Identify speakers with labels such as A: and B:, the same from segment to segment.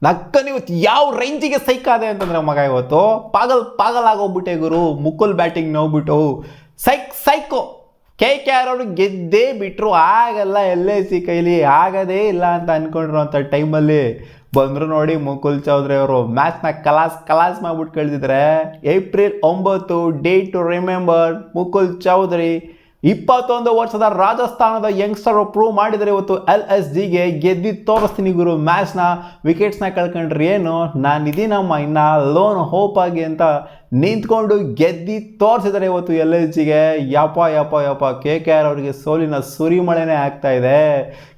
A: ನಕ್ಕನ್ ಇವತ್ತು ಯಾವ ರೇಂಜಿಗೆ ಸೈಕಾದೆ ಅಂತಂದ್ರೆ ಮಗ ಇವತ್ತು ಪಾಗಲ್ ಆಗೋಗ್ಬಿಟ್ಟೆ ಗುರು. ಮುಕುಲ್ ಬ್ಯಾಟಿಂಗ್ ನೋಡ್ಬಿಟ್ಟು ಸೈಕೋ KKR ಅವರು ಗೆದ್ದೇ ಬಿಟ್ಟರು. ಆಗಲ್ಲ LIC ಕೈಲಿ ಆಗೋದೇ ಇಲ್ಲ ಅಂತ ಅಂದ್ಕೊಂಡಿರೋಂಥ ಟೈಮಲ್ಲಿ ಬಂದರು ನೋಡಿ ಮುಕುಲ್ ಚೌಧರಿ ಅವರು ಮ್ಯಾಚ್ನ ಕಲಾಸ್ ಮಾಡ್ಬಿಟ್ಟು ಕಳೆದಿದ್ದಾರೆ. April 9 date to remember. Mukul Choudhary 21 ವರ್ಷದ ರಾಜಸ್ಥಾನದ ಯಂಗ್ಸ್ಟರ್ ಪ್ರೂವ್ ಮಾಡಿದರೆ ಇವತ್ತು LSGಗೆ ಗೆದ್ದಿ ತೋರಿಸ್ತೀನಿ ಗುರು ಮ್ಯಾಚ್ನ. ವಿಕೆಟ್ಸ್ನ ಕಳ್ಕೊಂಡ್ರಿ ಏನು ನಾನಿದ್ದೀನಮ್ಮ ಇನ್ನು ಲೋನ್ ಹೋಪ್ ಆಗಿ ಅಂತ ನಿಂತ್ಕೊಂಡು ಗೆದ್ದಿ ತೋರಿಸಿದರೆ ಇವತ್ತು LSGಗೆ. ಯಪ್ಪ KKR ಅವರಿಗೆ ಸೋಲಿನ ಸುರಿಮಳೆನೇ ಆಗ್ತಾ ಇದೆ.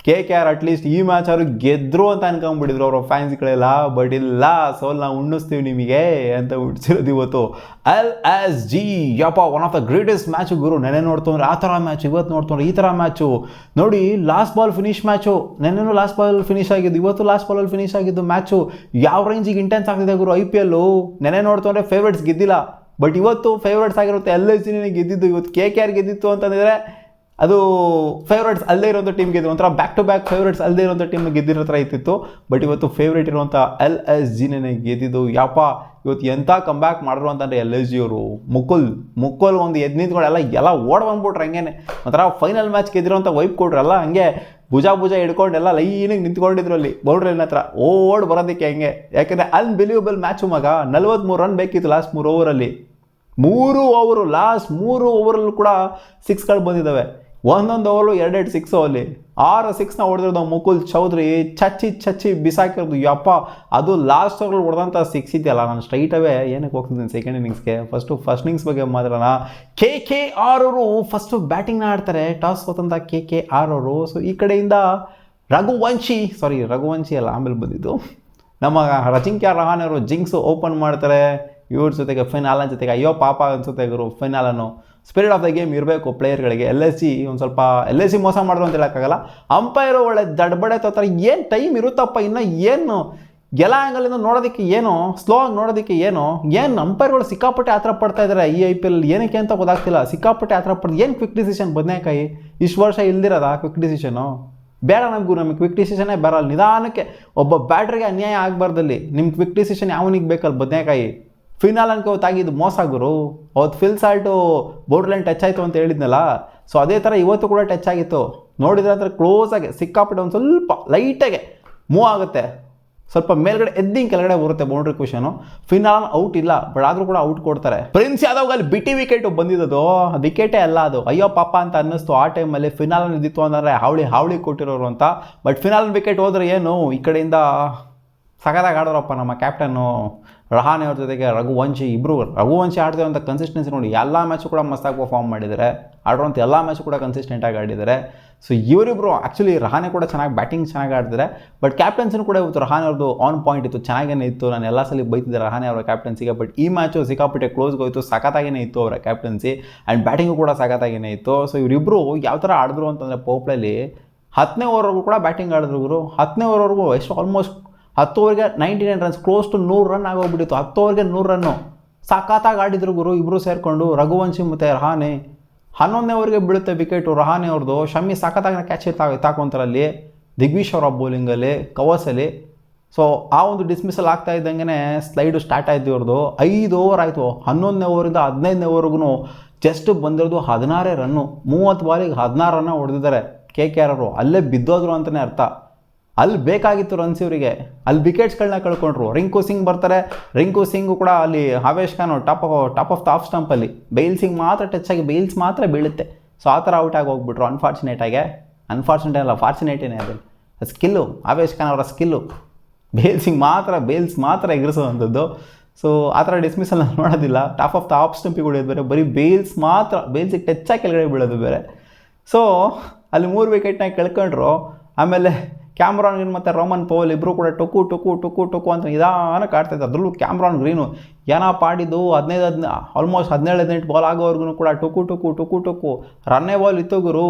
A: KKR ಅಟ್ಲೀಸ್ಟ್ ಈ ಮ್ಯಾಚ್ ಅವರು ಗೆದ್ರು ಅಂತ ಅನ್ಕೊಂಡ್ಬಿಟ್ಟಿದ್ರು ಅವರ ಫ್ಯಾನ್ಸ್ಗಳೆಲ್ಲ. ಬಟ್ ಇಲ್ಲ, ಸೋಲ್ನ ಉಣ್ಣಿಸ್ತೀವಿ ನಿಮಗೆ ಅಂತ ಬಿಡ್ಸಿರೋದು ಇವತ್ತು LSG. One of the greatest match ಗುರು. ನೆನೆ ನೋಡ್ತಂದ್ರೆ ಆ ಥರ ಮ್ಯಾಚು, ಇವತ್ತು ನೋಡ್ತಂದ್ರೆ ಈ ಥರ ಮ್ಯಾಚು ನೋಡಿ. Last ball finish match. ನೆನ್ನೆನೂ ಲಾಸ್ಟ್ ಬಾಲ್ ಫಿನಿಶ್ ಆಗಿದ್ದು, ಇವತ್ತು ಲಾಸ್ಟ್ ಬಾಲಲ್ಲಿ ಫಿನಿಶ್ ಆಗಿದ್ದು ಮ್ಯಾಚು. ಯಾವ ರೇಂಜಿಗೆ ಇಂಟೆನ್ಸ್ ಆಗ್ತಿದೆ ಗುರು IPL. ನೆನೆ ನೋಡ್ತಂದ್ರೆ ಫೇವ್ರೇಟ್ಸ್ ಗೆದ್ದಿಲ್ಲ, ಬಟ್ ಇವತ್ತು ಫೇವ್ರೇಟ್ಸ್ ಆಗಿರುತ್ತೆ LSGನೇ ಗೆದ್ದಿದ್ದು. ಇವತ್ತು KKR ಗೆದ್ದಿತ್ತು ಅಂತಂದರೆ ಅದು ಫೇವ್ರೇಟ್ಸ್ ಅಲ್ಲದೇ ಇರೋಂಥ ಟೀಮ್ ಗೆದ್ದು, ಒಂಥರ ಬ್ಯಾಕ್ ಟು ಬ್ಯಾಕ್ ಫೇವ್ರೇಟ್ಸ್ ಅಲ್ಲದೇ ಇರೋಂಥ ಟೀಮ್ ಗೆದ್ದಿರೋ ಥರ ಇತ್ತಿತ್ತು. ಬಟ್ ಇವತ್ತು ಫೇವ್ರೇಟ್ ಇರುವಂಥ LSGನೇ ಗೆದ್ದಿದ್ದು. ಇವತ್ತು ಎಂಥ ಕಂಬ್ಯಾಕ್ ಮಾಡಿದ್ರು ಅಂತಂದರೆ LSG ಅವರು. ಮುಕುಲ್ ಒಂದು ಎದ್ದು ನಿಂತ್ಕೊಂಡು ಎಲ್ಲ ಓಡ್ ಬಂದ್ಬಿಟ್ರು. ಹಂಗೇನೆ ಒಂಥರ ಫೈನಲ್ ಮ್ಯಾಚ್ ಗೆದ್ದಿರೋಂಥ ವೈಪ್ ಕೊಟ್ರಲ್ಲ, ಹಂಗೆ ಭುಜ ಇಡ್ಕೊಂಡೆಲ್ಲ ಲೈನಿಗೆ ನಿಂತ್ಕೊಂಡಿದ್ರು ಅಲ್ಲಿ ಬೌಂಡ್ರಿನ ಹತ್ರ ಓಡ್ ಬರೋದಕ್ಕೆ. ಹಂಗೆ ಯಾಕಂದರೆ ಅನ್ಬಿಲೀವಬಲ್ ಮ್ಯಾಚು ಮಗ. 43 ರನ್ ಬೇಕಿತ್ತು ಲಾಸ್ಟ್ 3 ಓವರಲ್ಲಿ. 3 ಓವರು, ಲಾಸ್ಟ್ 3 ಓವರಲ್ಲೂ ಕೂಡ 6ಗಳು ಬಂದಿದ್ದಾವೆ. ಒಂದೊಂದು ಓವರ್ಲು 2 6 ಅಲ್ಲಿ 6 6ನ ಹೊಡೆದಿರೋದು ಮುಕುಲ್ ಚೌಧರಿ. ಚಚ್ಚಿ ಬಿಸಾಕಿರೋದು. ಅದು ಲಾಸ್ಟ್ ಓವರ್ ಹೊಡೆದಂಥ 6 ಇದೆಯಲ್ಲ. ನಾನು ಸ್ಟ್ರೈಟ್ ಅವೇ ಏನಕ್ಕೆ ಹೋಗ್ತಿದ್ದೀನಿ ಸೆಕೆಂಡ್ ಇನ್ನಿಂಗ್ಸ್ಗೆ. ಫಸ್ಟ್ ಇನ್ನಿಂಗ್ಸ್ ಬಗ್ಗೆ ಮಾತ್ರನಾ. KKR ಅವರು ಫಸ್ಟು ಬ್ಯಾಟಿಂಗ್ನ ಆಡ್ತಾರೆ. ಟಾಸ್ ಸೋತಂಥ KKR ಅವರು. ಸೊ ಈ ಕಡೆಯಿಂದ ರಘುವಂಶಿ ಅಲ್ಲ, ಆಮೇಲೆ ಬಂದಿದ್ದು ನಮ್ಮ ಅಜಿಂಕ್ಯ ರಹಾನೆ ಅವರು ಜಿಂಕ್ಸ್ ಓಪನ್ ಮಾಡ್ತಾರೆ. ಇವ್ರ ಜೊತೆಗೆ ಫೈನಾಲನ್ ಜೊತೆಗೆ ಅಯ್ಯೋ ಪಾಪ ಅನ್ಸುತ್ತೆ ಗುರು. ಫೈನಾಲನ್ನು ಸ್ಪಿರಿಟ್ ಆಫ್ ದ ಗೇಮ್ ಇರಬೇಕು ಪ್ಲೇಯರ್ಗಳಿಗೆ. LSG ಒಂದು ಸ್ವಲ್ಪ LSG ಮೋಸ ಮಾಡಿದ್ರು ಅಂತ ಹೇಳೋಕ್ಕಾಗಲ್ಲ. ಅಂಪೈರು ಒಳ್ಳೆ ದಡ್ಬಡೆ ತೋತಾರೆ. ಏನು ಟೈಮ್ ಇರುತ್ತಪ್ಪ ಇನ್ನು, ಏನು ಎಲ್ಲ ಆ್ಯಂಗಲಿಂದ ನೋಡೋದಕ್ಕೆ, ಏನು ಸ್ಲೋ ಆಗಿ ನೋಡೋದಕ್ಕೆ, ಏನು ಅಂಪೈರ್ಗಳು ಸಿಕ್ಕಾಪಟ್ಟೆ ಆತರ ಪಡ್ತಾ ಇದ್ದಾರೆ ಈ IPL. ಏನಕ್ಕೆ ಅಂತ ಗೊತ್ತಾಗ್ತಿಲ್ಲ. ಸಿಕ್ಕಾಪಟ್ಟೆ ಆತರ ಪಡ್ದು ಏನು ಕ್ವಿಕ್ ಡಿಸಿಷನ್ ಬದನೆಕಾಯಿ ಇಷ್ಟು ವರ್ಷ ಇಲ್ದಿರೋದಾ ಕ್ವಿಕ್ ಡಿಸಿಷನು? ಬೇಡ ನಮಗೆ ಕ್ವಿಕ್ ಡಿಸಿಷನ್ನೇ ಬರಲ್ಲ. ನಿಧಾನಕ್ಕೆ ಒಬ್ಬ ಬ್ಯಾಟ್ರಿಗೆ ಅನ್ಯಾಯ ಆಗಬಾರ್ದಲ್ಲಿ. ನಿಮ್ಮ ಕ್ವಿಕ್ ಡಿಸಿಷನ್ ಯಾವನಿಗೆ ಬೇಕಲ್ಲ ಬದನೆಕಾಯಿ. ಫಿನಾಲ್ ಅನ್ಕೋತಾಗಿದ್ದು ಮೋಸ ಗುರು. ಅವತ್ತು fill salt board line touch ಆಯಿತು ಅಂತ ಹೇಳಿದ್ನಲ್ಲ. ಸೊ ಅದೇ ಥರ ಇವತ್ತು ಕೂಡ ಟಚ್ ಆಗಿತ್ತು. ನೋಡಿದ್ರೆ ಹತ್ರ ಕ್ಲೋಸಾಗಿ ಸಿಕ್ಕಾಪಟ್ಟೆ ಒಂದು ಸ್ವಲ್ಪ ಲೈಟಾಗೆ ಮೂವ್ ಆಗುತ್ತೆ. ಸ್ವಲ್ಪ ಮೇಲ್ಗಡೆ ಎದ್ದಿಂಗ್ ಕೆಳಗಡೆ ಬರುತ್ತೆ ಬೌಂಡ್ರಿ ಕ್ವಶನು. ಫಿನಾಲ್ ಔಟ್ ಇಲ್ಲ, ಬಟ್ ಆದರೂ ಕೂಡ ಔಟ್ ಕೊಡ್ತಾರೆ. ಪ್ರಿನ್ಸ್ ಯಾದವ್ ಅಲ್ಲಿ ಬಿಟ್ಟಿ ವಿಕೆಟ್ ಬಂದಿದ್ದು ವಿಕೆಟೇ ಅಲ್ಲ ಅದು. ಅಯ್ಯೋ ಪಾಪ ಅಂತ ಅನ್ನಿಸ್ತು ಆ ಟೈಮಲ್ಲಿ. ಫಿನಾಲ್ ಇದ್ದಿತ್ತು ಅಂದರೆ ಹಾವಳಿ ಕೊಟ್ಟಿರೋರು ಅಂತ. ಬಟ್ ಫಿನಾಲ್ ವಿಕೆಟ್ ಹೋದ್ರೆ ಏನು, ಈ ಕಡೆಯಿಂದ ಸಗದಾಗಿ ಆಡೋರಪ್ಪ ನಮ್ಮ ಕ್ಯಾಪ್ಟನ್ನು ರಹಾನೆ ಅವ್ರ ಜೊತೆಗೆ ರಘುವಂಶಿ. ರಘುವಂಶಿ ಆಡ್ತಿರೋಂಥ ಕನ್ಸಿಸ್ಟೆನ್ಸಿ ನೋಡಿ. ಎಲ್ಲ ಮ್ಯಾಚು ಕೂಡ ಮಸ್ತಾಗಿ ಪರ್ಫಾರ್ಮ್ ಮಾಡಿದ್ದಾರೆ. ಆಡುವಂಥ ಎಲ್ಲ ಮ್ಯಾಚು ಕೂಡ ಕನ್ಸಿಸ್ಟೆಂಟಾಗಿ ಆಡಿದ್ದಾರೆ. ಸೊ ಇವರಿಬ್ಬರು ಆ್ಯಕ್ಚುಲಿ ರಹಾನೆ ಕೂಡ ಬ್ಯಾಟಿಂಗ್ ಚೆನ್ನಾಗಿ ಆಡ್ತಾರೆ. ಬಟ್ ಕ್ಯಾಪ್ಟನ್ಸಿನೂ ಕೂಡ ಇವತ್ತು ರಹಾನೆ ಅವ್ರದ್ದು ಆನ್ ಪಾಯಿಂಟ್ ಇತ್ತು, ಚೆನ್ನಾಗೇ ಇತ್ತು. ನಾನು ಎಲ್ಲ ಸಲ ಬೈತಿದ್ದೆ ರಹಾನೆ ಅವರ ಕ್ಯಾಪ್ಟನ್ಸಿಗೆ. ಬಟ್ ಈ ಮ್ಯಾಚು ಸಿಕ್ಕಾಪಟ್ಟೆ ಕ್ಲೋಸ್ಗೆ ಹೋಯಿತು. ಸಖತ್ತಾಗೇ ಇತ್ತು ಅವರ ಕ್ಯಾಪ್ಟನ್ಸಿ. ಆ್ಯಂಡ್ ಬ್ಯಾಟಿಂಗು ಕೂಡ ಸಖತ್ತಾಗೇ ಇತ್ತು. ಸೊ ಇವರಿಬ್ಬರು ಯಾವ ಥರ ಆಡಿದ್ರು ಅಂತಂದರೆ ಪೋಪ್ಲಲ್ಲಿ 10ನೇ ಓವರ್ವರೆಗೂ ಕೂಡ ಬ್ಯಾಟಿಂಗ್ ಆಡಿದ್ರು ಗುರು. 10ನೇ ಓವರ್ವರೆಗೂ ಎಷ್ಟು ಆಲ್ಮೋಸ್ಟ್ 10 ಓವರ್ಗೆ 99 ರನ್ಸ್, ಕ್ಲೋಸ್ ಟು 100 ರನ್ ಆಗೋಗ್ಬಿಟ್ಟಿತ್ತು. 10 ಓವರ್ಗೆ 100 ರನ್ನು ಸಖತ್ತಾಗಿ ಆಡಿದ್ರು ಗುರು ಇಬ್ಬರು ಸೇರಿಕೊಂಡು, ರಘುವಂಶಿ ಮತ್ತು ರಹಾನೆ. 11ನೇ ಓವರ್ಗೆ ಬೀಳುತ್ತೆ ವಿಕೆಟು ರಹಾನೆ ಅವ್ರದ್ದು. ಶಮಿ ಸಖತ್ತಾಗಿ ಕ್ಯಾಚ್ ತಾಕೊಂತಾರಲ್ಲಿ ದಿಗ್ವಿಶ್ ಅವರ ಬೌಲಿಂಗಲ್ಲಿ, ಕವಸಲ್ಲಿ. ಸೊ ಆ ಒಂದು ಡಿಸ್ಮಿಸಲ್ ಆಗ್ತಾ ಇದ್ದಂಗೆ ಸ್ಲೈಡು ಸ್ಟಾರ್ಟ್ ಆಯಿತು ಇವ್ರದ್ದು. 5 ಓವರ್ ಆಯಿತು. 11ನೇ ಓವರಿಂದ 15ನೇ ಓವರ್ಗೂ ಜಸ್ಟ್ ಬಂದಿರೋದು 16 ರನ್ನು. 30 ಬಾಲಿಗೆ 16 ರನ್ನ ಹೊಡೆದಿದ್ದಾರೆ KKR ಅವರು. ಅಲ್ಲೇ ಬಿದ್ದೋದ್ರು ಅಂತಲೇ ಅರ್ಥ. ಅಲ್ಲಿ ಬೇಕಾಗಿತ್ತು ರನ್ಸ್ ಇವರಿಗೆ. ಅಲ್ಲಿ ವಿಕೆಟ್ಸ್ಗಳನ್ನ ಕಳ್ಕೊಂಡ್ರು. ರಿಂಕು ಸಿಂಗ್ ಬರ್ತಾರೆ. ರಿಂಕು ಸಿಂಗು ಕೂಡ ಅಲ್ಲಿ Avesh Khan top of the off ಸ್ಟಂಪಲ್ಲಿ ಬೈಲ್ ಸಿಂಗ್ ಮಾತ್ರ ಟಚ್ ಆಗಿ ಬೈಲ್ಸ್ ಮಾತ್ರ ಬೀಳುತ್ತೆ. ಸೊ ಆ ಥರ ಔಟ್ ಆಗಿ ಹೋಗ್ಬಿಟ್ರು. ಅನ್ಫಾರ್ಚುನೇಟ್ ಅಲ್ಲ, ಫಾರ್ಚುನೇಟೇನೆ ಅದು ಸ್ಕಿಲ್ಲು, ಆವೇಶ್ ಖಾನ್ ಅವರ ಸ್ಕಿಲ್ಲು. ಬೇಲ್ಸ್ ಮಾತ್ರ ಎಗರಿಸೋವಂಥದ್ದು. ಸೊ ಆ ಥರ ಡಿಸ್ಮಿಸಲ್ ನೋಡೋದಿಲ್ಲ. ಟಾಪ್ ಆಫ್ ದ ಆಫ್ ಸ್ಟಂಪಿಗೆ ಹೊಡೆಯೋದು ಬೇರೆ, ಬರೀ ಬೇಲ್ಸಿಗೆ ಟಚ್ ಆಗಿ ಕೆಳಗಡೆ ಬೀಳೋದು ಬೇರೆ. ಸೊ ಅಲ್ಲಿ 3 ವಿಕೆಟ್ನ ಕಳ್ಕೊಂಡ್ರು. ಆಮೇಲೆ ಕ್ಯಾಮ್ರಾನ್ ಗ್ರೀನ್ ಮತ್ತು ರೋಮನ್ ಪೌಲ್ ಇಬ್ಬರು ಕೂಡ ಟೊಕ್ಕು ಅಂತ ನಿಧಾನಕ್ಕೆ ಆಡ್ತಾಯಿದ್ರು. ಅದರಲ್ಲೂ ಕ್ಯಾಮ್ರಾನ್ ಗ್ರೀನು ಏನಪ್ಪ ಆಡಿದ್ದು. ಆಲ್ಮೋಸ್ಟ್ 17-18 ಬಾಲ್ ಆಗೋವರೆಗೂ ಕೂಡ ಟೊಕ್ಕು ರನ್ನೇ ಬಾಲ್ ಇತ್ತು ಗುರು.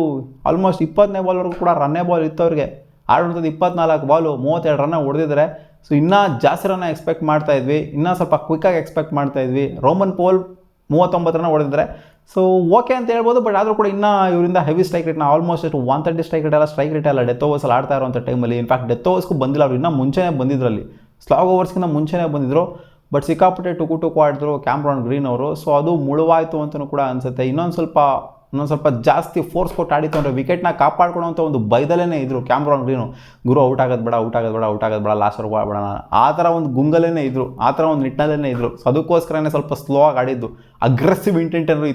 A: ಆಲ್ಮೋಸ್ಟ್ 20ನೇ ಬಾಲ್ವರೆಗೂ ಕೂಡ ರನ್ನೇ ಬಾಲ್ ಇತ್ತು ಅವ್ರಿಗೆ. ಆಡುವಂಥದ್ದು 24 ಬಾಲು, 32 ರನ್ನ ಹೊಡೆದಿದ್ದಾರೆ. ಸೊ ಇನ್ನೂ ಜಾಸ್ತಿ ರನ್ನ ಎಕ್ಸ್ಪೆಕ್ಟ್ ಮಾಡ್ತಾಯಿದ್ವಿ, ಇನ್ನೂ ಸ್ವಲ್ಪ ಕ್ವಿಕ್ಕಾಗಿ ಎಕ್ಸ್ಪೆಕ್ಟ್ ಮಾಡ್ತಾಯಿದ್ವಿ. ರೋಮನ್ ಪೌಲ್ 39 ರನ್ನ ಹೊಡೆದಿದ್ದಾರೆ. ಸೊ ಓಕೆ ಅಂತ ಹೇಳ್ಬೋದು. ಬಟ್ ಆದರೂ ಕೂಡ ಇನ್ನೂ ಇವರಿಂದ ಹೆವಿ ಸ್ಟ್ರೈಕ್ ರೇಟ್ನ ಆಲ್ಮೋಸ್ಟ್ 130 ಸ್ಟ್ರೈಕ್ ರೇಟ್ ಎಲ್ಲ ಡೆತ್ ಓವರ್ಸಲ್ಲಿ ಆಡ್ತಾ ಇರೋಂಥ ಟೈಮಲ್ಲಿ. ಇನ್ಫ್ಯಾಕ್ಟ್ ಡೆತ್ ಓವರ್ಸ್ಗೂ ಬಂದಿಲ್ಲ ಅವ್ರು, ಇನ್ನೂ ಮುಂಚೆನೇ ಬಂದಿದ್ರಲ್ಲಿ. ಸ್ಲಾಗ್ ಓವರ್ಸ್ಗಿಂತ ಮುಂಚೆನೇ ಬಂದಿದ್ರು. ಬಟ್ ಸಿಕ್ಕಾಪಟ್ಟೆ ಟುಕು ಆಡಿದ್ರು ಕ್ಯಾಮ್ರಾನ್ ಗ್ರೀನ್ ಅವರು. ಸೊ ಅದು ಮುಳುವಾಯಿತು ಅಂತಲೂ ಕೂಡ ಅನಿಸುತ್ತೆ. ಇನ್ನೊಂದು ಸ್ವಲ್ಪ ಜಾಸ್ತಿ ಫೋರ್ಸ್ ಕೊಟ್ಟು ಆಡಿತ್ತು ಅಂದರೆ ವಿಕೆಟ್ನ ಕಾಪಾಡ್ಕೊಳ್ಳೋಂಥ ಒಂದು ಭಯದಲ್ಲೇ ಇದ್ದರು ಕ್ಯಾಮ್ರಾನ್ ಗ್ರೀನು. ಗುರು ಔಟ್ ಆಗೋದು ಬೇಡ ಲಾಸ್ಟ್ ಓವರ್ ಬೇಡ, ಆ ಥರ ಒಂದು ಗುಂಗಲ್ಲೇ ಇದ್ದರು, ಆ ಥರ ಒಂದು ನಿಟ್ಟಿನಲ್ಲೇ ಇದ್ದರು. ಸೊ ಅದಕ್ಕೋಸ್ಕರನೇ ಸ್ವಲ್ಪ ಸ್ಲೋ ಆಗಿ ಆಡಿದ್ದು. ಅಗ್ರೆಸಿವ್ ಇಂಟೆಂಟ್ ಏನಾದ್ರು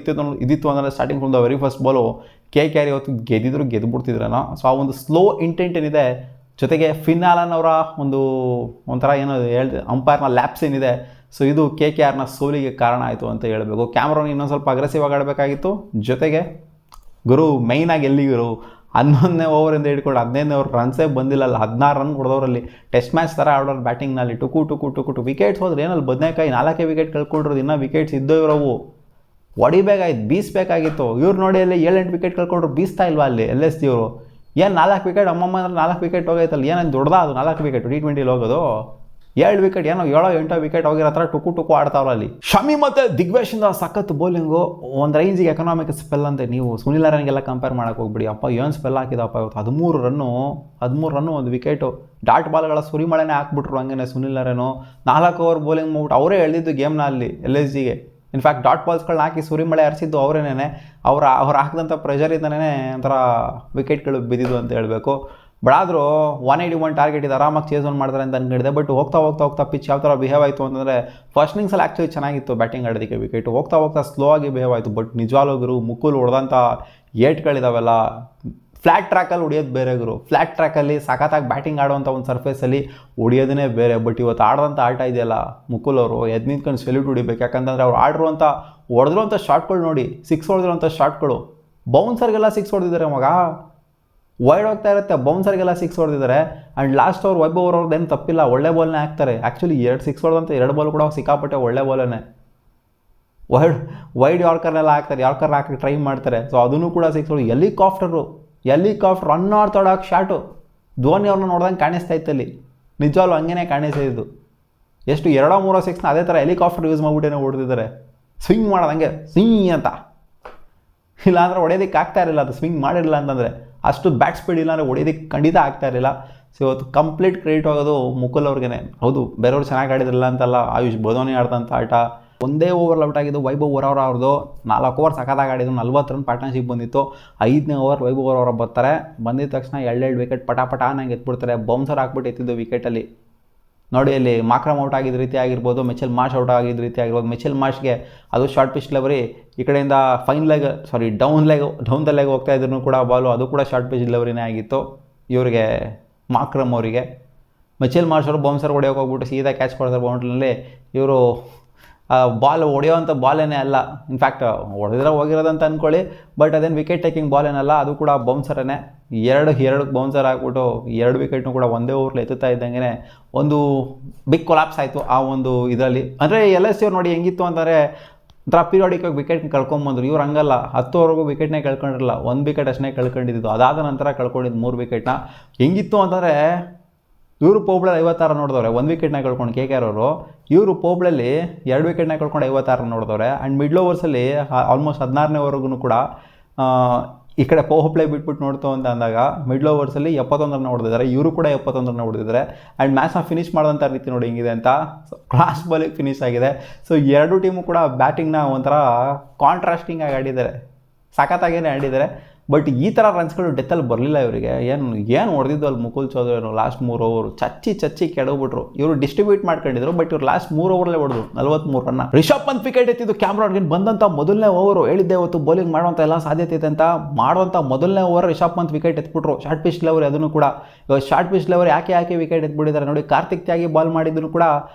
A: ಇದ್ದಿತ್ತು ಅಂದರೆ starting from the very first ball KKR ಇವತ್ತು ಗೆದ್ದುಬಿಡ್ತಿದ್ರೇನೋ. ಸೊ ಆ ಒಂದು ಸ್ಲೋ ಇಂಟೆಂಟ್ ಏನಿದೆ, ಜೊತೆಗೆ ಫಿನ್ ಆಲನ್ ಅವರ ಒಂಥರ ಏನೋ ಅಂಪೈರ್ನ ಲ್ಯಾಪ್ಸ್ ಏನಿದೆ, ಸೊ ಇದು KKRನ ಸೋಲಿಗೆ ಕಾರಣ ಆಯಿತು ಅಂತ ಹೇಳಬೇಕು. ಕ್ಯಾಮ್ರಾನ್ ಇನ್ನೊಂದು ಸ್ವಲ್ಪ ಅಗ್ರೆಸಿವ್ ಆಗಿ ಆಡಬೇಕಾಗಿತ್ತು. ಜೊತೆಗೆ ಗುರು ಮೈನಾಗಿ ಎಲ್ಲಿಗರು 11ನೇ ಓವರಿಂದ ಹಿಡ್ಕೊಂಡು 15ನೇ ಓವರ್ ರನ್ಸೇ ಬಂದಿಲ್ಲ. 16 ರನ್ ಹೊಡೆದವರಲ್ಲಿ ಟೆಸ್ಟ್ ಮ್ಯಾಚ್ ಥರ ಆಡೋರು ಬ್ಯಾಟಿಂಗ್ನಲ್ಲಿ ಟುಕು ವಿಕೆಟ್ಸ್ ಹೋದ್ರೆ ಏನಲ್ಲಿ ಬದನೇಕಾಯಿ 4 ವಿಕೆಟ್ ಕಳ್ಕೊಂಡ್ರದು. ಇನ್ನೂ ವಿಕೆಟ್ಸ್ ಇದ್ದೋ ಇರೋವು ಹೊಡಿಬೇಕಾಯ್ತು, ಬೀಸಬೇಕಾಗಿತ್ತು. ಇವ್ರು ನೋಡಿ ಅಲ್ಲಿ 7-8 ವಿಕೆಟ್ ಕಳ್ಕೊಂಡ್ರು, ಬೀಸ್ತಾ ಇಲ್ವಾ ಅಲ್ಲಿ LSG ಅವರು? ಏನು 4 ವಿಕೆಟ್ ಅಮ್ಮಮ್ಮ ಅಂದ್ರೆ 4 ವಿಕೆಟ್ ಹೋಗೈತಲ್ಲ, ಏನೇನು ದೊಡ್ಡದ ಅದು 4 ವಿಕೆಟ್ T20 ಹೋಗೋದು? 7 ವಿಕೆಟ್ ಏನೋ 7-8 ವಿಕೆಟ್ ಹೋಗಿರೋ ಥರ ಟುಕು ಆಡ್ತಾವ್ರ ಅಲ್ಲಿ. ಶಮಿ ಮತ್ತು ದಿಗ್ವೇಶಿಂದ ಸಖತ್ ಬೌಲಿಂಗು, ಒಂದು ರೇಂಜಿಗೆ ಎಕನಾಮಿಕ್ ಸ್ಪೆಲ್ ಅಂತ. ನೀವು ಸುನಿಲ್ ನಾರಾಯಣ್ಗೆಲ್ಲ ಕಂಪೇರ್ ಮಾಡೋಕೆ ಹೋಗ್ಬಿಡಿ. ಅಪ್ಪ ಏನು ಸ್ಪೆಲ್ ಹಾಕಿದಪ್ಪ ಇವತ್ತು. 13 ರನ್ನು ಒಂದು ವಿಕೆಟು. ಡಾಟ್ ಬಾಲ್ಗಳ ಸುರಿಮಳೆನೇ ಹಾಕ್ಬಿಟ್ರು ಹಂಗೆ ಸುನಿಲ್ ನಾರಾಯಣ್. 4 ಓವರ್ ಬೌಲಿಂಗ್ ಮಾಡ್ಬಿಟ್ಟು ಅವರೇ ಎಳೆದಿದ್ದು ಗೇಮ್ನ ಅಲ್ಲಿ LSGಗೆ. ಇನ್ಫ್ಯಾಕ್ಟ್ ಡಾಟ್ ಬಾಲ್ಸ್ಗಳನ್ನ ಹಾಕಿ ಸುರಿಮಳೆ ಹರಿಸಿದ್ದು ಅವರೇನೇ. ಅವ್ರು ಹಾಕಿದಂಥ ಪ್ರೆಷರಿಂದನೇ ಒಂಥರ ವಿಕೆಟ್ಗಳು ಬಿದ್ದಿದ್ದು ಅಂತ ಹೇಳಬೇಕು. ಬಟ್ ಆದರೂ 181 ಟಾರ್ಗೆಟ್ ಇದು ಆರಾಮಾಗಿ ಚೇಸ್ ಆನ್ ಮಾಡ್ತಾರೆ ಅಂತ ಅನ್ಕೊಂಡಿದೆ. ಬಟ್ ಹೋಗ್ತಾ ಪಿಚ್ ಯಾವ ಥರ ಬಿಹೇವ್ ಆಯಿತು ಅಂತಂದರೆ, ಫಸ್ಟ್ ಇನ್ನಿಂಗ್ಸಲ್ಲಿ ಆ್ಯಕ್ಚುಲಿ ಚೆನ್ನಾಗಿತ್ತು ಬ್ಯಾಟಿಂಗ್ ಆಡೋದಕ್ಕೆ ವಿಕೆಟು. ಹೋಗ್ತಾ ಸ್ಲೋ ಆಗಿ ಬಿಹೇವ್ ಆಯಿತು. ಬಟ್ ನಿಜವಾಗ್ಲೂ ಮುಕುಲ್ ಹೊಡೆದಂಥ ಏಟ್ಗಳಿದಾವೆಲ್ಲ ಫ್ಲ್ಯಾಟ್ ಟ್ರ್ಯಾಕಲ್ಲಿ ಹೊಡಿಯೋದು ಬೇರೆ ಗುರು. ಫ್ಲ್ಯಾಟ್ ಟ್ರ್ಯಾಕಲ್ಲಿ ಸಖತ್ತಾಗಿ ಬ್ಯಾಟಿಂಗ್ ಆಡುವಂಥ ಒಂದು ಸರ್ಫೇಸಲ್ಲಿ ಹೊಡಿಯೋದೇ ಬೇರೆ. ಬಟ್ ಇವತ್ತು ಆಡೋಂಥ ಆಟ ಇದೆಯಲ್ಲ ಮುಕುಲ್ ಅವರು, ಎದ್ದು ನಿಂತ್ಕೊಂಡು ಸೆಲ್ಯೂಟ್ ಹೊಡಿಬೇಕು. ಯಾಕಂತಂದರೆ ಅವ್ರು ಹೊಡೆದಿರುವಂಥ ಶಾಟ್ಗಳು ನೋಡಿ, 6 ಹೊಡೆದಿರೋಂಥ ಶಾಟ್ಗಳು. ಬೌನ್ಸರ್ಗೆಲ್ಲ 6 ಹೊಡೆದಿದ್ದಾರೆ ಮಗ. ವೈಡ್ ಹೋಗ್ತಾ ಇರುತ್ತೆ, ಬೌನ್ಸರ್ಗೆಲ್ಲ 6 ಹೊಡೆದಿದ್ದಾರೆ. ಆ್ಯಂಡ್ ಲಾಸ್ಟ್ ಓವರ್ ವೈಭವ್ ಅವ್ರದ್ದು ಏನು ತಪ್ಪಿಲ್ಲ, ಒಳ್ಳೆ ಬಾಲ್ನೇ ಹಾಕ್ತಾರೆ. ಆ್ಯಕ್ಚುಲಿ 2 6 ಹೊಡೆದಂಥ 2 ಬಾಲ್ ಕೂಡ ಸಿಕ್ಕಾಪಟ್ಟೆ ಒಳ್ಳೆ ಬಾಲೇ. ವೈಡ್ ಯಾರ್ಕರ್ನೆಲ್ಲ ಹಾಕ್ತಾರೆ, ಯಾರ್ಕರ್ ಹಾಕಿ ಟ್ರೈ ಮಾಡ್ತಾರೆ. ಸೊ ಅದನ್ನು ಕೂಡ 6 ಹೊಡೆದು ಹೆಲಿಕಾಪ್ಟರ್ ರನ್ ಆಡ್ತಾಡೋಕೆ ಶಾಟು ಧೋನಿ ಅವ್ರನ್ನ ನೋಡ್ದಂಗೆ ಕಾಣಿಸ್ತಾ ಇತ್ತಲ್ಲಿ. ನಿಜವಾಗ್ಲೂ ಹಂಗೇ ಕಾಣಿಸ್ತಿದ್ದು. ಎಷ್ಟು 2-3 6ನ ಅದೇ ಥರ ಹೆಲಿಕಾಪ್ಟರ್ ಯೂಸ್ ಮಾಡಿಬಿಟ್ಟೇನೆ ಹೊಡೆದಿದ್ದಾರೆ. ಸ್ವಿಂಗ್ ಮಾಡೋದಂಗೆ ಅಂತ, ಇಲ್ಲಾಂದ್ರೆ ಹೊಡೆಯೋದಕ್ಕೆ ಆಗ್ತಾ ಇರಲಿಲ್ಲ. ಅದು ಸ್ವಿಂಗ್ ಮಾಡಿರಲಿಲ್ಲ ಅಂತಂದರೆ, ಅಷ್ಟು ಬ್ಯಾಟ್ ಸ್ಪೀಡ್ ಇಲ್ಲಾಂದರೆ ಹೊಡೆಯೋದಕ್ಕೆ ಖಂಡಿತ ಆಗ್ತಾ ಇರಲಿಲ್ಲ. ಸೊ ಇವತ್ತು ಕಂಪ್ಲೀಟ್ ಕ್ರೆಡಿಟ್ ಹೋಗೋದು ಮುಕುಲ್ ಅವ್ರಿಗೇ. ಹೌದು, ಬೇರೆಯವ್ರು ಚೆನ್ನಾಗಿ ಆಡಿದ್ರಲ್ಲ ಅಂತಲ್ಲ, ಆಯುಷ್ ಬದೋನಿ ಆಡ್ದಂಥ ಆಟ. ಒಂದೇ ಓವರ್ ಔಟ್ ಆಗಿದ್ದು ವೈಭವ್ ಅವ್ರದ್ದು. 4 ಓವರ್ ಸಖತ್ತಾಗಿ ಆಡಿದ್ದು, 40 ರನ್ ಪಾರ್ಟ್ನರ್ಶಿಪ್ ಬಂದಿತ್ತು. 5ನೇ ಓವರ್ ವೈಭವ್ ಅವರು ಬರ್ತಾರೆ. ಬಂದಿದ್ದ ತಕ್ಷಣ 2 ವಿಕೆಟ್ ಪಟ ನಂಗೆ ಎತ್ಬಿಡ್ತಾರೆ. ಬೌನ್ಸರ್ ಹಾಕ್ಬಿಟ್ಟು ಎತ್ತಿದ್ದು ವಿಕೆಟಲ್ಲಿ ನೋಡಿ. ಅಲ್ಲಿ ಮಾಕ್ರಮ್ ಔಟ್ ಆಗಿದ್ದ ರೀತಿ ಆಗಿರ್ಬೋದು, ಮಿಚೆಲ್ ಮಾರ್ಷ್ ಔಟ್ ಆಗಿದ್ದ ರೀತಿ ಆಗಿರ್ಬೋದು. ಮಿಚೆಲ್ ಮಾರ್ಷ್ಗೆ ಅದು ಶಾರ್ಟ್ ಪಿಚ್ ಡೆಲಿವರಿ, ಈ ಕಡೆಯಿಂದ ಡೌನ್ ದ ಲೆಗ್ ಹೋಗ್ತಾ ಇದ್ರು ಕೂಡ ಬಾಲು, ಅದು ಕೂಡ ಶಾರ್ಟ್ ಪಿಚ್ ಡೆಲಿವರಿನೇ ಆಗಿತ್ತು ಇವರಿಗೆ, ಮಾಕ್ರಮ್ ಅವರಿಗೆ. ಮಿಚೆಲ್ ಮಾರ್ಷ್ ಅವರು ಬೌನ್ಸರ್ ಹೊಡೆಯೋಕೆ ಹೋಗ್ಬಿಟ್ಟು ಸೀದಾ ಕ್ಯಾಚ್ ಕೊಡ್ತಾರೆ ಬೌಂಡ್ರಿನಲ್ಲಿ. ಇವರು ಬಾಲ್ ಹೊಡೆಯೋವಂಥ ಬಾಲೇನೇ ಅಲ್ಲ, ಇನ್ಫ್ಯಾಕ್ಟ್ ಹೊಡೆದ್ರೆ ಹೋಗಿರೋದಂತ ಅಂದ್ಕೊಳ್ಳಿ. ಬಟ್ ಅದೇನು ವಿಕೆಟ್ ಟೇಕಿಂಗ್ ಬಾಲ್ ಏನಲ್ಲ, ಅದು ಕೂಡ ಬೌನ್ಸರೇ. 2 ಬೌನ್ಸರ್ ಹಾಕ್ಬಿಟ್ಟು 2 ವಿಕೆಟ್ನು ಕೂಡ ಒಂದೇ ಓವರ್ಲಿ ಎತ್ತುತ್ತಾ ಇದ್ದಂಗೆ ಒಂದು ಬಿಗ್ ಕೊಲಾಪ್ಸ್ ಆಯಿತು ಆ ಒಂದು ಇದರಲ್ಲಿ. ಅಂದರೆ LSG ಅವ್ರು ನೋಡಿ ಹೆಂಗಿತ್ತು ಅಂತಂದರೆ, ಒಂಥರ ಪೀರಿಯಾಡಿಕಾಗಿ ವಿಕೆಟ್ ಕಳ್ಕೊಂಬಂದ್ರು. ಇವ್ರು ಹಂಗಲ್ಲ, 10 ವಿಕೆಟ್ನೇ ಕಳ್ಕೊಂಡಿರಲ್ಲ, 1 ವಿಕೆಟ್ ಅಷ್ಟೇ ಕಳ್ಕೊಂಡಿದ್ದು. ಅದಾದ ನಂತರ ಕಳ್ಕೊಂಡಿದ್ದು 3 ವಿಕೆಟ್ನ. ಹೆಂಗಿತ್ತು ಅಂತಂದರೆ, ಇವರು ಪೋಬ್ಳಲ್ಲಿ 56 ರನ್ ನೋಡಿದವ್ರೆ, 1 ವಿಕೆಟ್ನ ಕಳ್ಕೊಂಡು KKR ಅವರು. ಇವರು ಪೋಬ್ಳಲ್ಲಿ 2 ವಿಕೆಟ್ನ ಕಳ್ಕೊಂಡು 56 ರನ್ ನೋಡಿದವ್ರೆ. ಆ್ಯಂಡ್ ಮಿಡ್ಲ್ ಓವರ್ಸಲ್ಲಿ ಆಲ್ಮೋಸ್ಟ್ 16ನೇ ಓವರ್ಗೂ ಕೂಡ ಈ ಕಡೆ ಪವರ್ ಪ್ಲೇ ಬಿಟ್ಬಿಟ್ಟು ನೋಡ್ತು ಅಂತ ಅಂದಾಗ ಮಿಡ್ಲ್ ಓವರ್ಸಲ್ಲಿ 71 ರನ್ ಹೊಡೆದಿದ್ದಾರೆ. ಇವರು ಕೂಡ 71 ರನ್ ಹೊಡೆದಿದ್ದಾರೆ. ಆ್ಯಂಡ್ ಮ್ಯಾಚ್ನ ಫಿನಿಷ್ ಮಾಡೋಂಥ ರೀತಿ ನೋಡಿ ಹೆಂಗಿದೆ ಅಂತ. ಸೊ ಕ್ಲಾಸ್ ಬಾಲಿಗೆ ಫಿನಿಶ್ ಆಗಿದೆ. ಸೊ 2 ಟೀಮು ಕೂಡ ಬ್ಯಾಟಿಂಗ್ನ ಒಂಥರ ಕಾಂಟ್ರಾಸ್ಟಿಂಗ್ ಆಗಿ ಆಡಿದ್ದಾರೆ, ಸಖತ್ತಾಗೇನೆ ಆಡಿದ್ದಾರೆ. ಬಟ್ ಈ ಥರ ರನ್ಸ್ಗಳು ಡೆತ್ತಲ್ಲಿ ಬರಲಿಲ್ಲ ಇವರಿಗೆ. ಏನು ಹೊಡೆದಿದ್ದು ಅಲ್ಲಿ ಮುಕುಲ್ ಚೌಧರಿ ಲಾಸ್ಟ್ 3 ಓವರ್ ಚಚ್ಚಿ ಕೆಡವ್ಬಿಟ್ರು. ಇವರು ಡಿಸ್ಟ್ರಿಬ್ಯೂಟ್ ಮಾಡ್ಕೊಂಡಿದ್ರು, ಬಟ್ ಇವ್ರು ಲಾಸ್ಟ್ 3 ಓವರ್ಲೇ ಹೊಡೆದು 43 ರನ್ನ. ರಿಷಬ್ ಪಂತ್ ವಿಕೆಟ್ ಎತ್ತಿದ್ದು ಕ್ಯಾಮ್ರಾನ್ಗೆ ಬಂದಂಥ ಮೊದಲನೇ ಓವರು. ಹೇಳಿದ್ದೆ ಇವತ್ತು ಬೌಲಿಂಗ್ ಮಾಡುವಂಥ ಎಲ್ಲ ಸಾಧ್ಯತೆ ಇದೆ ಅಂತ. ಮಾಡುವಂಥ ಮೊದಲನೇ ಓವರ್ ರಿಷಬ್ ಪಂತ್ ವಿಕೆಟ್ ಎತ್ಬಿಟ್ರು. ಶಾರ್ಟ್ ಪಿಚ್ ಲೆವರಿ ಅದನ್ನು ಕೂಡ. ಇವಾಗ ಶಾರ್ಟ್ ಪಿಚ್ ಲೆವರಿ ಯಾಕೆ ವಿಕೆಟ್ ಎತ್ಬಿಟ್ಟಿದ್ದಾರೆ ನೋಡಿ. ಕಾರ್ತಿಕ್ ತ್ಯಾಗಿ ಬಾಲ್ ಮಾಡಿದ್ರು ಕೂಡ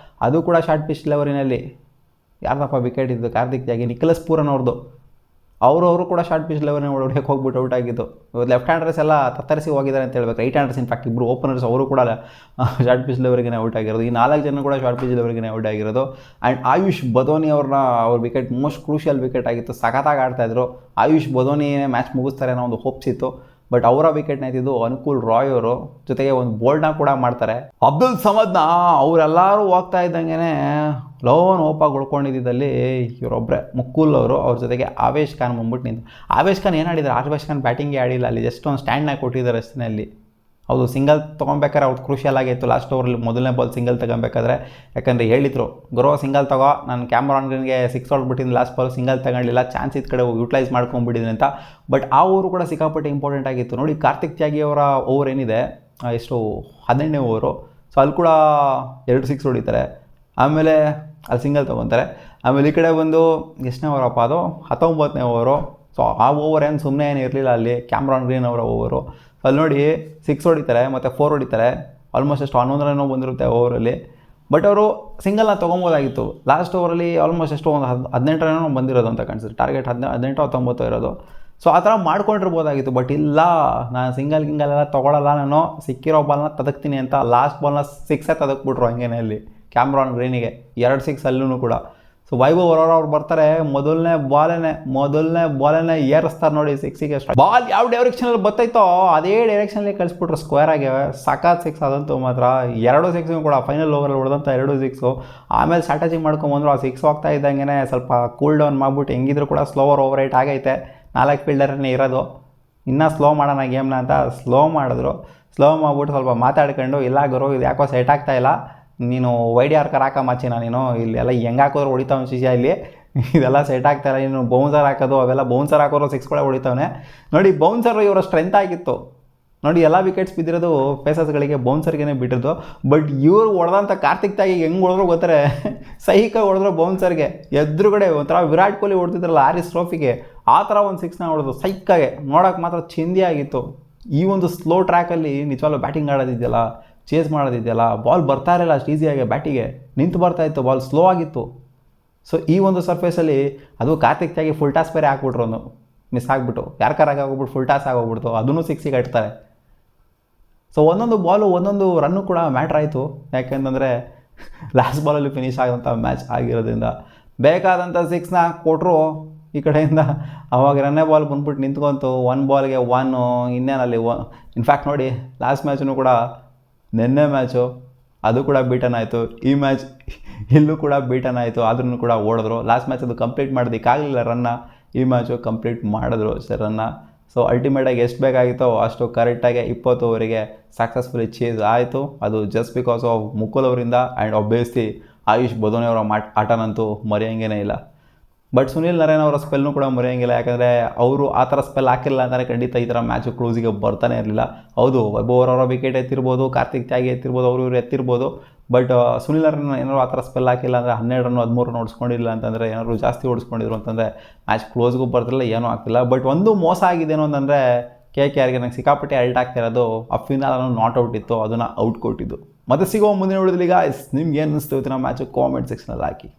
A: ಅದು ಕೂಡ ಶಾರ್ಟ್ ಪಿಚ್ ಲೆವರಿನಲ್ಲಿ. ಯಾರ್ದಪ್ಪ ವಿಕೆಟ್ ಇದ್ದು? ಕಾರ್ತಿಕ್ ತ್ಯಾಗಿ, ನಿಖಲಸ್ ಪೂರನ್ ಅವ್ರದ್ದು. ಅವರು ಕೂಡ ಶಾರ್ಟ್ ಪಿಚ್ ಲೆವೆಲ್ನೇ ಹೊಡೆಯೋಕೆ ಹೋಗ್ಬಿಟ್ಟು ಔಟ್ ಆಗಿದ್ದು. ಇವತ್ತು ಲೆಫ್ಟ್ ಹ್ಯಾಂಡರ್ಸ್ ಎಲ್ಲ ತತ್ತರಿಸಿ ಹೋಗಿದ್ದಾರೆ ಅಂತ ಹೇಳ್ಬೇಕು. ರೈಟ್ ಹ್ಯಾಂಡರ್ಸ್ ಇನ್ಫ್ಯಾಕ್ಟ್ ಇಬ್ಬರು ಓಪನರ್ಸ್ ಅವರು ಕೂಡ ಶಾರ್ಟ್ ಪಿಚ್ ಲೆವೆಲ್ಗೆ ಔಟ್ ಆಗಿರೋದು. ಈ 4 ಜನ ಕೂಡ ಶಾರ್ಟ್ ಪಿಚ್ ಲೆವೆಲ್ಗೆ ಔಟ್ ಆಗಿರೋದು. ಆ್ಯಂಡ್ ಆಯುಷ್ ಬದೋನಿ ಅವ್ರ ವಿಕೆಟ್ ಮೋಸ್ಟ್ ಕ್ರೂಷಿಯಲ್ ವಿಕೆಟ್ ಆಗಿತ್ತು. ಸಖತ್ತಾಗಿ ಆಡ್ತಾಯಿದ್ರು. ಆಯುಷ್ ಬದೋನಿನೇ ಮ್ಯಾಚ್ ಮುಗಿಸ್ತಾರೆ ಅನ್ನೋ ಒಂದು ಹೋಪ್ಸ್ ಇತ್ತು. ಬಟ್ ಅವರ ವಿಕೆಟ್ನ ಎತ್ತಿದ್ದು ಅನುಕೂಲ್ ರಾಯ್ ಅವರು. ಜೊತೆಗೆ ಒಂದು ಬೋಲ್ಡ್ನ ಕೂಡ ಮಾಡ್ತಾರೆ. ಅಬ್ದುಲ್ ಸಮದ್ನ ಅವರೆಲ್ಲರೂ ಹೋಗ್ತಾ ಇದ್ದಂಗೆ ಲೋನ್ ಓಪಾಗಿ ಉಳ್ಕೊಂಡಿದ್ದಲ್ಲಿ ಇವರೊಬ್ಬರೇ ಮುಕುಲ್ ಅವರು. ಅವ್ರ ಜೊತೆಗೆ ಆವೇಶ್ ಖಾನ್ ಬಂದ್ಬಿಟ್ಟು ನಿಂತು. ಆವೇಶ್ ಖಾನ್ ಏನು ಆಡಿದ್ದಾರೆ? ಆವೇಶ್ ಖಾನ್ ಬ್ಯಾಟಿಂಗೇ ಆಡಿಲ್ಲ ಅಲ್ಲಿ, ಜಸ್ಟ್ ಒಂದು ಸ್ಟ್ಯಾಂಡ್ನಾಗ ಕೊಟ್ಟಿದ್ದಾರೆ ಅಷ್ಟೇ ಅಲ್ಲಿ. ಹೌದು, ಸಿಂಗಲ್ ತೊಗೊಬೇಕಾದ್ರೆ ಅವ್ರು ಕ್ರೂಷಿಯಲ್ ಆಗಿತ್ತು ಲಾಸ್ಟ್ ಓವರಲ್ಲಿ ಮೊದಲನೇ ಬಾಲ್ ಸಿಂಗಲ್ ತಗೊಬೇಕಾದ್ರೆ. ಯಾಕಂದರೆ ಹೇಳಿದರು ಗುರು ಸಿಂಗಲ್ ತಗೋ, ನಾನು ಕ್ಯಾಮ್ರಾನ್ ಗ್ರೀನ್ಗೆ 6 ಹೊಡ್ಬಿಟ್ಟಿದ್ದೀನಿ ಲಾಸ್ಟ್ ಬಾಲ್, ಸಿಂಗಲ್ ತಗೊಳ್ಳಿಲ್ಲ, ಚಾನ್ಸ್ ಇದ್ದ ಕಡೆ ಯೂಟಿಲೈಸ್ ಮಾಡ್ಕೊಂಡ್ಬಿಟ್ಟಿದ್ದೀನಿ ಅಂತ. ಬಟ್ ಆ ಓವರು ಕೂಡ ಸಿಕ್ಕಾಪಟ್ಟೆ ಇಂಪಾರ್ಟೆಂಟ್ ಆಗಿತ್ತು ನೋಡಿ. ಕಾರ್ತಿಕ್ ತ್ಯಾಗಿ ಅವರ ಓವರ್ ಏನಿದೆ ಎಷ್ಟು 18ನೇ ಓವರು, ಸೊ ಅಲ್ಲಿ ಕೂಡ 2 6 ಹೊಡಿತಾರೆ, ಆಮೇಲೆ ಅಲ್ಲಿ ಸಿಂಗಲ್ ತೊಗೊತಾರೆ. ಆಮೇಲೆ ಈ ಕಡೆ ಬಂದು ಎಷ್ಟನೇ ಓವರಪ್ಪ ಅದು 19ನೇ ಓವರು. ಸೊ ಆ ಓವರ್ ಏನು ಸುಮ್ಮನೆ ಏನು ಇರಲಿಲ್ಲ ಅಲ್ಲಿ ಕ್ಯಾಮ್ರಾನ್ ಗ್ರೀನ್ ಅವರ ಓವರು. ಅಲ್ಲಿ ನೋಡಿ 6 ಹೊಡಿತಾರೆ ಮತ್ತು 4 ಹೊಡಿತಾರೆ, ಆಲ್ಮೋಸ್ಟ್ ಎಷ್ಟು 11 ರನ್ನೋ ಬಂದಿರುತ್ತೆ ಓವರಲ್ಲಿ. ಬಟ್ ಅವರು ಸಿಂಗಲ್ನ ತೊಗೊಬೋದಾಗಿತ್ತು ಲಾಸ್ಟ್ ಓವರಲ್ಲಿ. ಆಲ್ಮೋಸ್ಟ್ ಎಷ್ಟು ಒಂದು 18 ರನ್ನೋ ಬಂದಿರೋದು ಅಂತ ಕಾಣಿಸುತ್ತೆ, ಟಾರ್ಗೆಟ್ 18 19 ಇರೋದು. ಸೊ ಆ ಥರ ಮಾಡ್ಕೊಂಡಿರ್ಬೋದಾಗಿತ್ತು. ಬಟ್ ಇಲ್ಲ, ನಾನು ಸಿಂಗಲ್ ಎಲ್ಲ ತೊಗೊಳಲ್ಲ, ನಾನು ಸಿಕ್ಕಿರೋ ಬಾಲ್ನ ತದಕ್ತೀನಿ ಅಂತ ಲಾಸ್ಟ್ ಬಾಲ್ನ 6 ತದಕ್ಬಿಟ್ರು ಹಂಗೇನೆ ಅಲ್ಲಿ ಕ್ಯಾಮ್ರಾನ್ ಗ್ರೀನಿಗೆ 2 6 ಅಲ್ಲೂ ಕೂಡ. ಸೊ ವೈಭವ್ ಅವ್ರು ಬರ್ತಾರೆ, ಮೊದಲನೇ ಬಾಲೇನೆ ಏರಿಸ್ತಾರೆ ನೋಡಿ 6ಗೆ. ಬಾಲ್ ಯಾವ ಡೈರೆಕ್ಷನಲ್ಲಿ ಬರ್ತೈತೋ ಅದೇ ಡೈರೆಕ್ಷನಲ್ಲಿ ಕಳಿಸ್ಬಿಟ್ರು ಸ್ಕ್ವೇರ್ ಆಗಿ, ಸಖತ್ 6 ಅದಂತೂ ಮಾತ್ರ. 2 6 ಕೂಡ ಫೈನಲ್ ಓವರಲ್ಲಿ ಹೊಡೆದಂಥ 2 6. ಆಮೇಲೆ ಸ್ಟ್ರಾಟಜಿ ಮಾಡ್ಕೊಂಬಂದ್ರು. ಆ 6 ಹೋಗ್ತಾ ಇದ್ದಂಗೆ ಸ್ವಲ್ಪ ಕೂಲ್ ಡೌನ್ ಮಾಡಿಬಿಟ್ಟು ಹೆಂಗಿದ್ರು ಕೂಡ ಸ್ಲೋವರ್ ಓವರ್ ರೈಟ್ ಆಗೈತೆ, 4 ಫೀಲ್ಡರನ್ನೇ ಇರೋದು, ಇನ್ನೂ ಸ್ಲೋ ಮಾಡೋಣ ಗೇಮ್ನ ಅಂತ ಸ್ಲೋ ಮಾಡಿದ್ರು. ಸ್ಲೋ ಮಾಡಿಬಿಟ್ಟು ಸ್ವಲ್ಪ ಮಾತಾಡ್ಕೊಂಡು, ಇಲ್ಲ ಗುರು ಇದು ಯಾಕೋ ಸೆಟ್ ಆಗ್ತಾಯಿಲ್ಲ, ನೀನು ವೈಡ್ ಯಾರ್ಕರ್ ಹಾಕೋ ಮಚ್ಚಿನ ನೀನು, ಇಲ್ಲಿ ಎಲ್ಲ ಹೆಂಗೆ ಹಾಕಿದ್ರು ಹೊಡಿತಾವನು ಶಿಷ್ಯ, ಇಲ್ಲಿ ಇದೆಲ್ಲ ಸೆಟ್ ಆಗ್ತಾಯಿಲ್ಲ, ನೀನು ಬೌನ್ಸರ್ ಹಾಕೋದು ಅವೆಲ್ಲ ಬೌನ್ಸರ್ ಹಾಕೋರು 6 ಕೂಡ ಹೊಡಿತಾವನೆ ನೋಡಿ. ಬೌನ್ಸರು ಇವರ ಸ್ಟ್ರೆಂತ್ ಆಗಿತ್ತು ನೋಡಿ, ಎಲ್ಲ ವಿಕೆಟ್ಸ್ ಬಿದ್ದಿರೋದು ಪೇಸರ್ಸ್ಗಳಿಗೆ, ಬೌನ್ಸರ್ಗೆ ಬಿಟ್ಟಿರೋದು. ಬಟ್ ಇವರು ಹೊಡೆದಂಥ ಕಾರ್ತಿಕ್ ತ್ಯಾಗಿ ಹೆಂಗೆ ಹೊಡೆದ್ರು ಗೊತ್ತಾರೆ, ಸೈಕಾಗಿ ಹೊಡೆದ್ರು ಬೌನ್ಸರ್ಗೆ. ಎದುರುಗಡೆ ಒಂಥರ ವಿರಾಟ್ ಕೊಹ್ಲಿ ಹೊಡ್ತಿದ್ರಲ್ಲ ಹಾರಿಸ್ ಟ್ರೋಫಿಗೆ, ಆ ಥರ ಒಂದು 6ನ ಹೊಡೆದು ಸೈಕಾಗೆ, ನೋಡೋಕೆ ಮಾತ್ರ ಚಿಂದಿಯಾಗಿತ್ತು. ಈ ಒಂದು ಸ್ಲೋ ಟ್ರ್ಯಾಕಲ್ಲಿ ನಿಜವಾಗ್ಲೂ ಬ್ಯಾಟಿಂಗ್ ಆಡೋದಿದೆಯಲ್ಲ, ಚೇಸ್ ಮಾಡೋದಿದೆಯಲ್ಲ, ಬಾಲ್ ಬರ್ತಾ ಇರಲಿಲ್ಲ ಅಷ್ಟು ಈಸಿಯಾಗಿ ಬ್ಯಾಟಿಗೆ, ನಿಂತು ಬರ್ತಾಯಿತ್ತು, ಬಾಲ್ ಸ್ಲೋ ಆಗಿತ್ತು. ಸೊ ಈ ಒಂದು ಸರ್ಫೇಸಲ್ಲಿ ಅದು ಕಾರ್ತಿಕ್ ತ್ಯಾಗಿ ಫುಲ್ ಟಾಸ್ ಬೇರೆ ಹಾಕ್ಬಿಟ್ರು, ಒಂದು ಮಿಸ್ ಆಗಿಬಿಟ್ಟು ಯಾರ್ಕರ್ ಆಗೋಗ್ಬಿಟ್ಟು ಫುಲ್ ಟಾಸ್ ಆಗೋಗ್ಬಿಡ್ತು, ಅದನ್ನು 6ಗೆ ಇಡ್ತಾರೆ. ಸೊ ಒಂದೊಂದು ಬಾಲು ಒಂದೊಂದು ರನ್ನು ಕೂಡ ಮ್ಯಾಟ್ರ್ ಆಯಿತು. ಯಾಕೆಂತಂದರೆ ಲಾಸ್ಟ್ ಬಾಲಲ್ಲಿ ಫಿನಿಷ್ ಆಗೋಂಥ ಮ್ಯಾಚ್ ಆಗಿರೋದ್ರಿಂದ ಬೇಕಾದಂಥ 6ನ ಕೊಟ್ಟರು ಈ ಕಡೆಯಿಂದ. ಅವಾಗ ರನ್ನೇ ಬಾಲ್ ಬಂದ್ಬಿಟ್ಟು ನಿಂತ್ಕೊಂತು, 1 ಬಾಲ್ಗೆ 1, ಇನ್ನೇನಲ್ಲಿ ಇನ್ಫ್ಯಾಕ್ಟ್ ನೋಡಿ ಲಾಸ್ಟ್ ಮ್ಯಾಚೂ ಕೂಡ ನಿನ್ನೆ ಮ್ಯಾಚು ಅದು ಕೂಡ ಬೀಟನ್ ಆಯಿತು, ಈ ಮ್ಯಾಚ್ ಇಲ್ಲೂ ಕೂಡ ಬೀಟನ್ ಆಯಿತು, ಆದ್ರೂ ಕೂಡ ಓಡಿದ್ರು. ಲಾಸ್ಟ್ ಮ್ಯಾಚ್ ಅದು ಕಂಪ್ಲೀಟ್ ಮಾಡೋದಕ್ಕಾಗಲಿಲ್ಲ ರನ್ನ, ಈ ಮ್ಯಾಚು ಕಂಪ್ಲೀಟ್ ಮಾಡಿದ್ರು ರನ್ನ. ಸೊ ಅಲ್ಟಿಮೇಟಾಗಿ ಎಷ್ಟು ಬೇಕಾಗಿತ್ತೋ ಅಷ್ಟು ಕರೆಕ್ಟಾಗಿ 20 ಓವರಿಗೆ ಸಕ್ಸಸ್ಫುಲಿ ಚೇಸ್ ಆಯಿತು. ಅದು ಜಸ್ಟ್ ಬಿಕಾಸ್ ಆಫ್ ಮುಕುಲ್ ಅವರಿಂದ ಆ್ಯಂಡ್ ಆಬ್ವಿಯಸ್ಲಿ ಆಯುಷ್ ಬದೋನಿ ಅವರ ಆಟನಂತೂ ಮರೆಯೋಂಗೇ ಇಲ್ಲ. ಬಟ್ ಸುನಿಲ್ ನರೇನ್ ಅವರ ಸ್ಪೆಲ್ನೂ ಕೂಡ ಮರೆಯೋಂಗಿಲ್ಲ, ಯಾಕಂದರೆ ಅವರು ಆ ಥರ ಸ್ಪೆಲ್ ಹಾಕಿಲ್ಲ ಅಂದರೆ ಖಂಡಿತ ಈ ಥರ ಮ್ಯಾಚು ಕ್ಲೋಸಿಗೆ ಬರ್ತಾನೆ ಇರಲಿಲ್ಲ. ಹೌದು, ವೈಭವ್ ಅವರ ವಿಕೆಟ್ ಎತ್ತಿರ್ಬೋದು, ಕಾರ್ತಿಕ್ ತ್ಯಾಗಿ ಎತ್ತಿರ್ಬೋದು, ಇವರು ಎತ್ತಿರ್ಬೋದು. ಬಟ್ ಸುನಿಲ್ ನರೇನ್ ಏನಾದ್ರು ಆ ಥರ ಸ್ಪೆಲ್ ಹಾಕಿಲ್ಲ ಅಂದರೆ 12 ರನ್ 13 ರನ್ ಓಡಿಸ್ಕೊಂಡಿಲ್ಲ ಅಂತಂದರೆ, ಏನಾದ್ರು ಜಾಸ್ತಿ ಓಡಿಸ್ಕೊಂಡಿದ್ರು ಅಂತಂದರೆ ಮ್ಯಾಚ್ ಕ್ಲೋಸ್ಗೂ ಬರ್ತಿರಲಿಲ್ಲ, ಏನೂ ಆಗ್ತಿಲ್ಲ. ಬಟ್ ಒಂದು ಮೋಸ ಆಗಿದ್ದೇನು ಅಂತಂದರೆ KKRಗೆ ನಂಗೆ ಸಿಕ್ಕಾಪಟ್ಟೆ ಅಲ್ಟ್ ಆಗ್ತಿರೋದು, ಆ ಫಿನಾಲ್ ನಾಟ್ ಔಟ್ ಇತ್ತು, ಅದನ್ನು ಔಟ್ ಕೊಟ್ಟಿದ್ದು. ಮತ್ತೆ ಸಿಗೋ ಮುಂದಿನ ವಿಡಿಯೋದಲ್ಲಿ ಗಾಯ್ಸ್ ನಿಮ್ಗೆ ಏನು ಅನಿಸ್ತು ಇವತ್ತಿನ ಮ್ಯಾಚು ಕಾಮೆಂಟ್ ಸೆಕ್ಷನಲ್ಲಿ ಹಾಕಿ.